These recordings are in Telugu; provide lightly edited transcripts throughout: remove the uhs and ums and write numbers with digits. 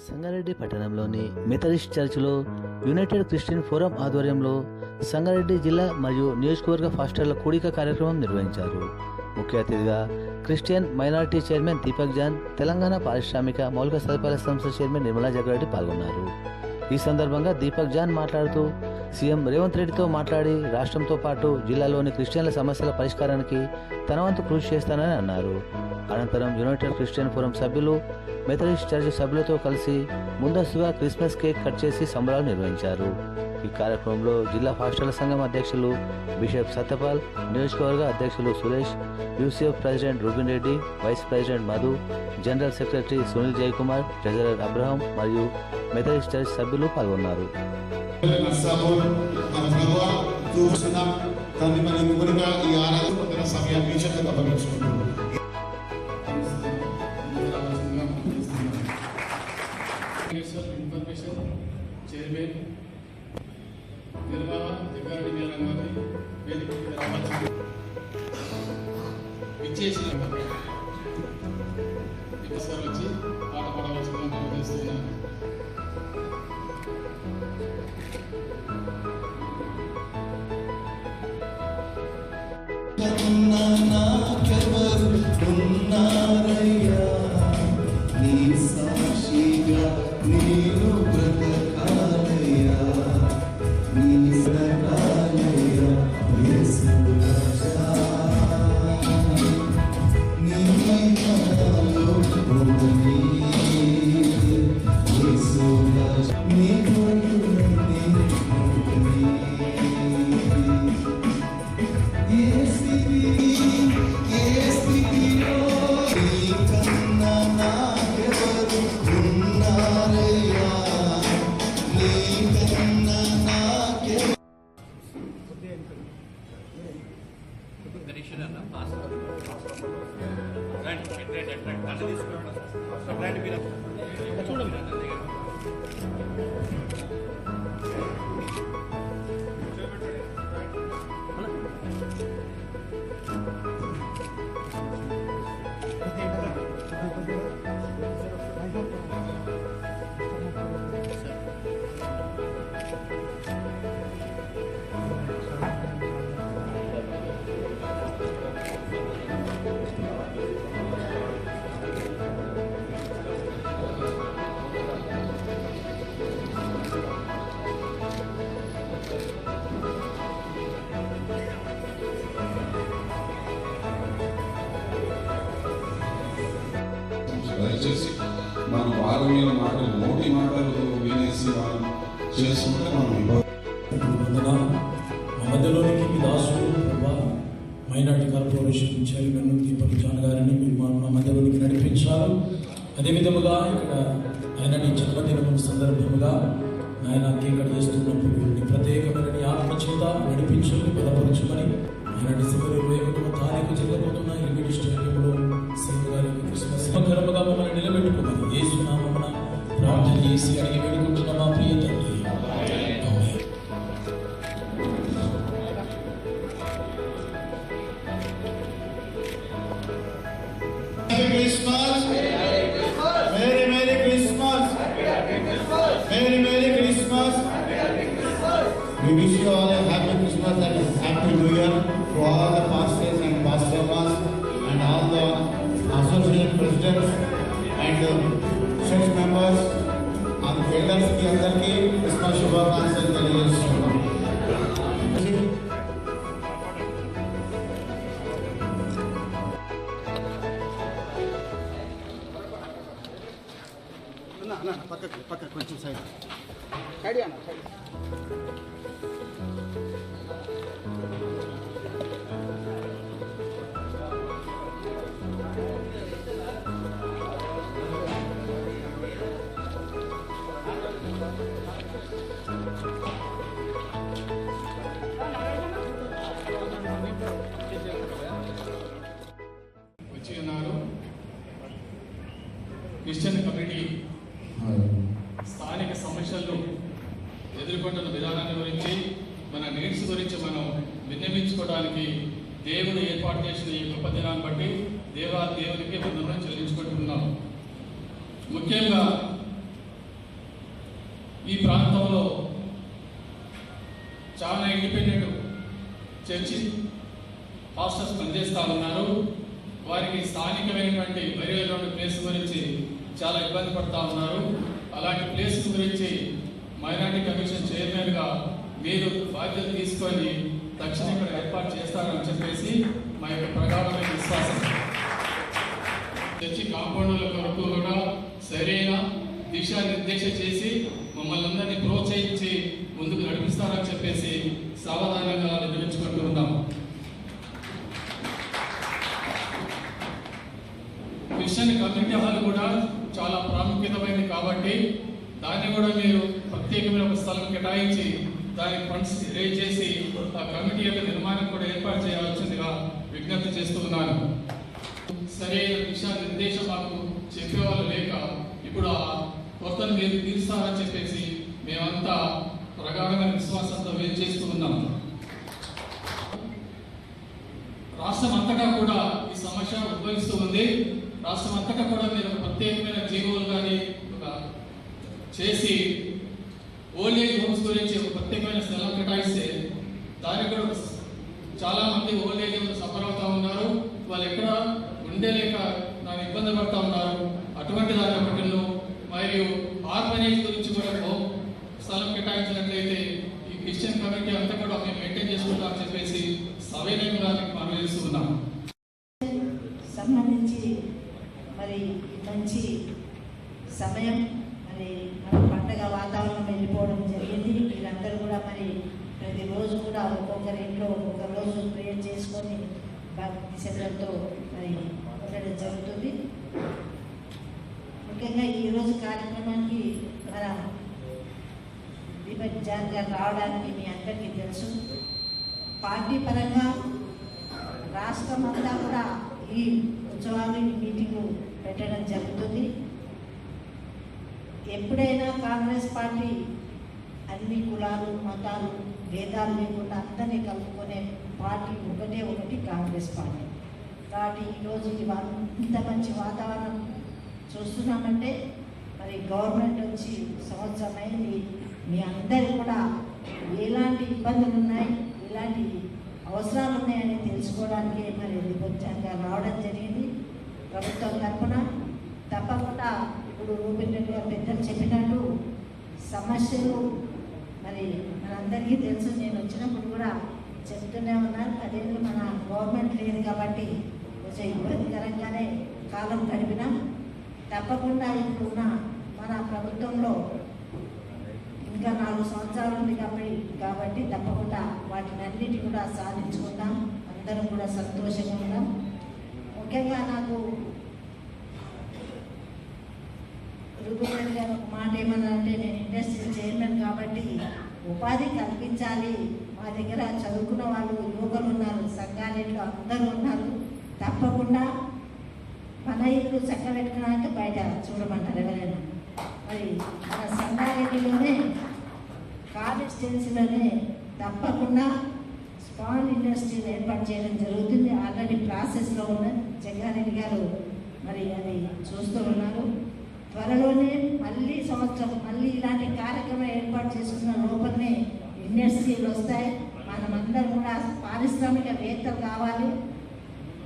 సంగారెడ్డి పట్టణంలోని మెథడిస్ట్ చర్చిలో యునైటెడ్ క్రిస్టియన్ ఫోరం ఆధ్వర్యంలో సంగారెడ్డి జిల్లా మరియు నియోజకవర్గ ఫాస్టర్ల కూడిక కార్యక్రమం నిర్వహించారు. ముఖ్య అతిథిగా Christian minority chairman Deepak John, Telangana పారిశ్రామిక మౌలిక సదుపాయాల సంస్థ చైర్మన్ నిర్మలా జగ్గారెడ్డి పాల్గొన్నారు. ఈ సందర్భంగా దీపక్ జాన్ మాట్లాడుతూ సీఎం రేవంత్ రెడ్డితో మాట్లాడి రాష్ట్రంతో పాటు జిల్లాలోని క్రిస్టియన్ల సమస్యల పరిష్కారానికి తన వంతు కృషి చేస్తానని అన్నారు. అనంతరం యునైటెడ్ క్రిస్టియన్ ఫోరం సభ్యులు మెథడిస్ట్ చర్చ్ సభ్యులతో కలిసి ముందస్తుగా క్రిస్మస్ కేక్ కట్ చేసి సంబరాలు నిర్వహించారు. ఈ కార్యక్రమంలో జిల్లా హాస్టల్ సంఘం అధ్యక్షులు బిషప్ సత్యపాల్, నియోజకవర్గ అధ్యక్షులు Suresh, UCF president Rubin Reddy, vice president Madhu, general secretary Sunil Jayakumar, treasurer Abraham మరియు మెథడిస్ట్ చర్చ్ సభ్యులు పాల్గొన్నారు. చైర్మన్ నిర్మలా జగ్గారెడ్డి మేడం గారిని వేదికకి రావచ్చు ఇచ్చేసి సార్ వచ్చి పాట పాడవలసిందిగా మనం చేస్తున్నాను. దయచేసి మనం వాళ్ళ మీద మాటలు నోటి మాటలు వినేసి మనం చేసుకుంటే మనం మధ్యలోనికి మీ దాసుడు minority corporation chairman Deepak John గారిని మీరు మా మధ్యలోనికి నడిపించాలి. అదేవిధముగా ఇక్కడ ఆయన నీ జన్మదినం సందర్భముగా ఆయన కేక్ చేస్తున్నప్పుడు ప్రత్యేకమైన ఆత్మచేత నడిపించమని బలపరచమని ఆయన డిసెంబర్ 21వ తారీఖు జరగబోతున్న ఎల్బిడి స్టేడియంలో సీఎం గారి క్రిస్మస్ సమకరముగా మమ్మల్ని నిలబెట్టుకోమని యేసు నామమున ప్రార్థన చేసి అడిగి వేడుకుంటున్న మా ప్రియ తండ్రి. Merry Christmas. We wish you all a happy Christmas and happy New Year to all the pastors and pastors and all the associate presidents and church members and elders ki andarki Christmas శుభాకాంక్షలు తెలియజేస్తున్నాం. పక్క కొంచెం సైడ్ వచ్చి ఉన్నారు. క్రిస్టియన్ కమ్యూనిటీ స్థానిక సమస్యలు ఎదుర్కొంటున్న విధానాన్ని గురించి, మన నీడ్స్ గురించి మనం విన్నవించుకోవడానికి దేవుడు ఏర్పాటు చేసిన ఈ గొప్ప దినాన్ని బట్టి దేవునికి వందనాలు చెల్లించుకుంటున్నాం. ముఖ్యంగా ఇండిపెండెంట్ చర్చి పాస్టర్స్ పనిచేస్తూ ఉన్నారు. వారికి స్థానికమైనటువంటి బైరియల్ గ్రౌండ్ ప్లేస్ గురించి చాలా ఇబ్బంది పడుతూ ఉన్నారు. అలాంటి ప్లేస్ గురించి మైనారిటీ కమిషన్ చైర్మన్గా మీరు బాధ్యత తీసుకొని తక్షణం ఇక్కడ ఏర్పాటు చేస్తారని చెప్పేసి మా యొక్క ప్రగాఢమైన విశ్వాసం. చర్చి కాంపౌండ్ల కొరకు కూడా సరైన దిశానిర్దేశం చేసి మమ్మల్ని అందరినీ ప్రోత్సహించి ముందుకు నడిపిస్తారని చెప్పేసి సావధానంగా నిర్వహించుకుంటూ ఉన్నాం. క్రిస్టియన్ కమ్యూనిటీ హాల్ కూడా చాలా ప్రాముఖ్యతమైనది కాబట్టి దాన్ని కూడా మీరు ప్రత్యేకమైన ఒక స్థలం కేటాయించి దానికి ఫండ్స్ రేజ్ చేసి ఆ కమిటీ యొక్క నిర్మాణం కూడా ఏర్పాటు చేయాల్సిందిగా విజ్ఞప్తి చేస్తూ ఉన్నాను. సరైన దిశా నిర్దేశం మాకు చెప్పేవాళ్ళు లేక ఇప్పుడు ఆ కొత్తను మీరు తీరుస్తారని చెప్పేసి మేమంతా ప్రగాఢమైన విశ్వాసంతో వెయిట్ చేస్తూ ఉన్నాం. రాష్ట్రం అంతటా కూడా ఈ సమస్య ఉద్భవిస్తూ ఉంది. రాష్ట్రం అంతటా కూడా మీరు ప్రత్యేకమైన జీవోలు కానీ చేసి ఓల్డ్ ఏజ్ హోమ్స్ గురించి ఒక ప్రత్యేకమైన స్థలం కేటాయిస్తే దానికి కూడా చాలా మంది ఓల్డ్ ఏజ్ సఫర్ అవుతూ ఉన్నారు. వాళ్ళు ఎక్కడ ఉండలేక దాని ఇబ్బంది పడుతూ ఉన్నారు. అటువంటి దాని ఒకటిలో మరియు ఆర్ఫనేజ్ గురించి కూడా స్థలం కేటాయించినట్లయితే ఈ క్రిస్టియన్ కమ్యూనిటీ అంతా కూడా మేము మెయింటైన్ చేసుకుంటామని చెప్పేసి సవినయంగా మనం చేస్తున్నాం. సంబంధించి మరి మంచి సమయం మరి మన పండగ వాతావరణం వెళ్ళిపోవడం జరిగింది. వీళ్ళందరూ కూడా మరి ప్రతిరోజు కూడా ఒక్కొక్కరి ఇంట్లో ఒక్కొక్క రోజు ప్రేయర్ చేసుకొని భక్తి శ్రద్ధలతో మరి ఉండడం జరుగుతుంది. ముఖ్యంగా ఈరోజు కార్యక్రమానికి మన దీపక్ జాన్ గారు రావడానికి మీ అందరికీ తెలుసు. పార్టీ పరంగా రాష్ట్రం అంతా కూడా ఈ ఉత్సవాలు ఈ మీటింగు పెట్టడం జరుగుతుంది. ఎప్పుడైనా కాంగ్రెస్ పార్టీ అన్ని కులాలు మతాలు భేదాలు లేకుండా అందరినీ కలుపుకునే పార్టీ ఒకటి కాంగ్రెస్ పార్టీ. కాబట్టి ఈరోజు ఇంత మంచి వాతావరణం చూస్తున్నామంటే మరి గవర్నమెంట్ వచ్చి సంవత్సరం అయింది. మీ అందరూ కూడా ఎలాంటి ఇబ్బందులు ఉన్నాయి, ఎలాంటి అవసరాలు ఉన్నాయని తెలుసుకోవడానికి మరి దిపొచ్చాక రావడం జరిగింది. ప్రభుత్వం తరఫున తప్పకుండా ఇప్పుడు రూపేష్ రెడ్డి గారు పెద్దలు చెప్పినట్టు సమస్యలు మరి మనందరికీ తెలుసు. నేను వచ్చినప్పుడు కూడా చెప్తూనే ఉన్నాను. అదేంటో మన గవర్నమెంట్ లేదు కాబట్టి కొంచెం ఇబ్బందికరంగానే కాలం గడిపినాం. తప్పకుండా ఇప్పుడున్న మన ప్రభుత్వంలో ఇంకా 4 సంవత్సరాలు ఉంది కాబట్టి తప్పకుండా వాటిని అన్నిటి కూడా సాధించుకుందాం. అందరం కూడా సంతోషంగా ఉన్నాం. ముఖ్యంగా నాకు రూపేష్ గారు ఒక మాట ఏమన్నారంటే, నేను ఇండస్ట్రీ చైర్మన్ కాబట్టి ఉపాధి కల్పించాలి. మా దగ్గర చదువుకున్న వాళ్ళు యువకులు ఉన్నారు, సంఘాలలో అందరూ ఉన్నారు. తప్పకుండా మన ఇల్లు చక్కబెట్టుకున్నాక బయట చూడమంటారు ఎవరైనా. మరి మన సంగారెడ్డిలోనే కాన్స్టిట్యున్సీలోనే తప్పకుండా స్పాన్ ఇండస్ట్రీని ఏర్పాటు చేయడం జరుగుతుంది. ఆల్రెడీ ప్రాసెస్లో ఉన్న జగ్గారెడ్డి గారు మరి అది చూస్తూ ఉన్నారు. త్వరలోనే మళ్ళీ సంవత్సరం మళ్ళీ ఇలాంటి కార్యక్రమం ఏర్పాటు చేసుకున్న లోపలనే ఇండస్ట్రీలు వస్తాయి. మనమందరం కూడా పారిశ్రామికవేత్తలు కావాలి.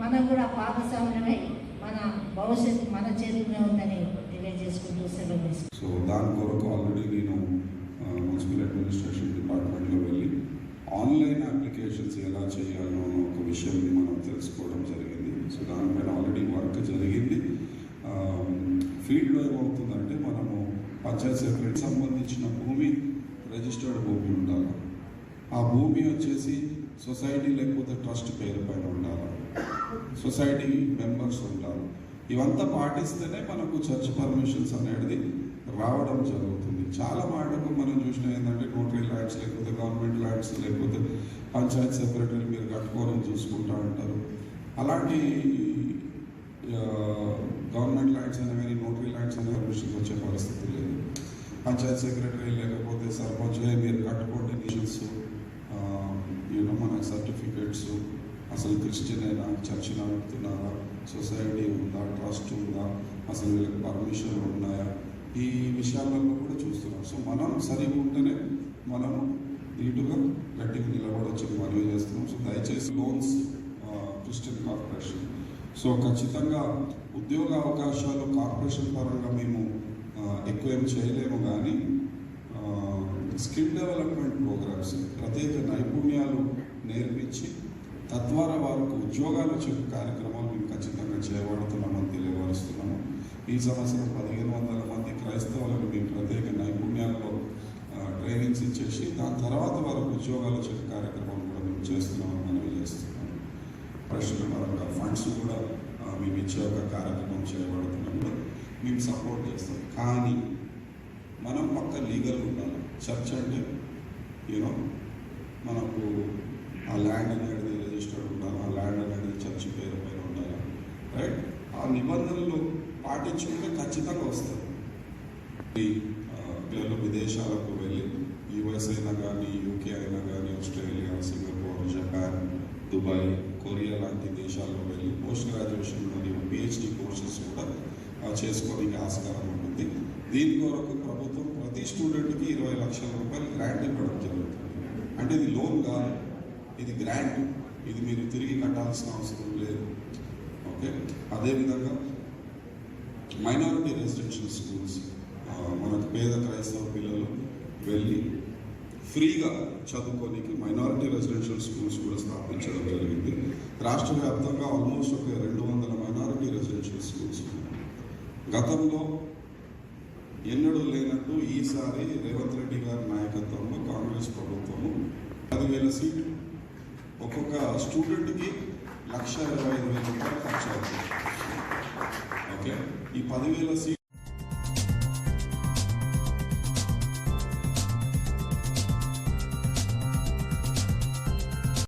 మనం కూడా భాగస్వామ్యమై మన భవిష్యత్తు మన చేతిలో ఉందని తెలియజేసుకుంటూ సెలవు తీసుకుంటాం. సో దాని కొరకు ఆల్రెడీ నేను మున్సిపల్ అడ్మినిస్ట్రేషన్ డిపార్ట్మెంట్లో వెళ్ళి ఆన్లైన్ అప్లికేషన్స్ ఎలా చేయాలో ఒక విషయాన్ని మనం తెలుసుకోవడం జరిగింది. సో దానిపైన ఆల్రెడీ వర్క్ జరిగింది. ఫీల్డ్లో ఏమవుతుందంటే మనము పంచాయత్ సెక్రటరీ సంబంధించిన భూమి రిజిస్టర్డ్ భూమి ఉండాలి. ఆ భూమి వచ్చేసి సొసైటీ లేకపోతే ట్రస్ట్ పేరు పైన ఉండాలి. సొసైటీ మెంబర్స్ ఉంటారు. ఇవంతా పాటిస్తేనే మనకు చర్చ్ పర్మిషన్స్ అనేది రావడం జరుగుతుంది. చాలా మాటకు మనం చూసిన ఏంటంటే నోటరీ ల్యాండ్స్ లేకపోతే గవర్నమెంట్ ల్యాండ్స్ లేకపోతే పంచాయత్ సెక్రటరీ మీరు కట్టుకోవాలని చూసుకుంటా ఉంటారు. అలాంటి గవర్నమెంట్ ల్యాండ్స్ అయినా కానీ నోటరీ ల్యాండ్స్ అయినా పర్మిషన్స్ వచ్చే పరిస్థితి లేదు. పంచాయత్ సెక్రటరీ లేకపోతే సర్పంచ్ మీరు కట్టుకోండి నిషన్స్ మన సర్టిఫికేట్స్ అసలు క్రిస్టియన్ అయినా చర్చ్ నడుపుతున్నారా, సొసైటీ ఉందా, ట్రస్ట్ ఉందా, అసలు వీళ్ళకి పర్మిషన్లు ఉన్నాయా, ఈ విషయాలలో కూడా చూస్తున్నాం. సో మనం సరిగా ఉంటేనే మనము నీటుగా గట్టిగా నిలబడొచ్చని మనవి చేస్తున్నాం. సో దయచేసి లోన్స్ క్రిస్టియన్ కార్పొరేషన్, సో ఖచ్చితంగా ఉద్యోగ అవకాశాలు కార్పొరేషన్ పరంగా మేము ఎక్కువ ఏం చేయలేము, కానీ స్కిల్ డెవలప్మెంట్ ప్రోగ్రామ్స్, ప్రత్యేక నైపుణ్యాలు నేర్పించి తద్వారా వారికి ఉద్యోగాలు వచ్చే కార్యక్రమాలు మేము ఖచ్చితంగా చేపడుతున్నామని తెలియపరుస్తున్నాము. ఈ సంవత్సరం 1500 మంది క్రైస్తవులకు మేము ప్రత్యేక నైపుణ్యాల్లో ట్రైనింగ్స్ ఇచ్చేసి దాని తర్వాత వారికి ఉద్యోగాలు వచ్చే కార్యక్రమం కూడా మేము చేస్తున్నామని మనవి చేస్తున్నాము. ప్రశ్న పరంగా ఫండ్స్ కూడా మేము ఇచ్చే ఒక కార్యక్రమం చేయబడుతున్నప్పుడు మేము సపోర్ట్ చేస్తాం. కానీ మనం పక్క లీగల్ ఉండాలి. చర్చ్ అంటే యూనో మనకు ఆ ల్యాండ్ అనేది రిజిస్టర్డ్ ఉండాలి, ఆ ల్యాండ్ అనేది చర్చ్ పేరు పైన ఉండాలి, రైట్? ఆ నిబంధనలు పాటించుకుంటే ఖచ్చితంగా వస్తుంది. పిల్లలు విదేశాలకు వెళ్ళి యుఎస్ అయినా కానీ, యూకే అయినా కానీ, Australia, Singapore, Japan, Dubai, Korea లాంటి దేశాల్లో వెళ్ళి పోస్ట్ గ్రాడ్యుయేషన్ మరియు పిహెచ్డి కోర్సెస్ కూడా చేసుకోవడానికి ఆస్కారం ఉంటుంది. దీని కొరకు ప్రభుత్వం ప్రతి స్టూడెంట్కి 20 లక్షల రూపాయలు గ్రాంట్ ఇవ్వడం జరుగుతుంది. అంటే ఇది లోన్ కాదు, ఇది గ్రాంట్. ఇది మీరు తిరిగి కట్టాల్సిన అవసరం లేదు. ఓకే, అదేవిధంగా మైనారిటీ రెసిడెన్షియల్ స్కూల్స్, మనకు పేద క్రైస్తవ పిల్లలు వెళ్ళి ఫ్రీగా చదువుకోనికి మైనారిటీ రెసిడెన్షియల్ స్కూల్స్ కూడా స్థాపించడం జరిగింది. రాష్ట్ర వ్యాప్తంగా ఆల్మోస్ట్ ఒక 200 మైనారిటీ రెసిడెన్షియల్ స్కూల్స్ ఉన్నాయి. గతంలో ఎన్నడూ లేనట్టు ఈసారి రేవంత్ రెడ్డి గారి నాయకత్వంలో కాంగ్రెస్ ప్రభుత్వము 10,000 సీట్లు, ఒక్కొక్క స్టూడెంట్కి 1,25,000 రూపాయలు ఖర్చు అవుతుంది. ఓకే, ఈ 10,000 సీట్లు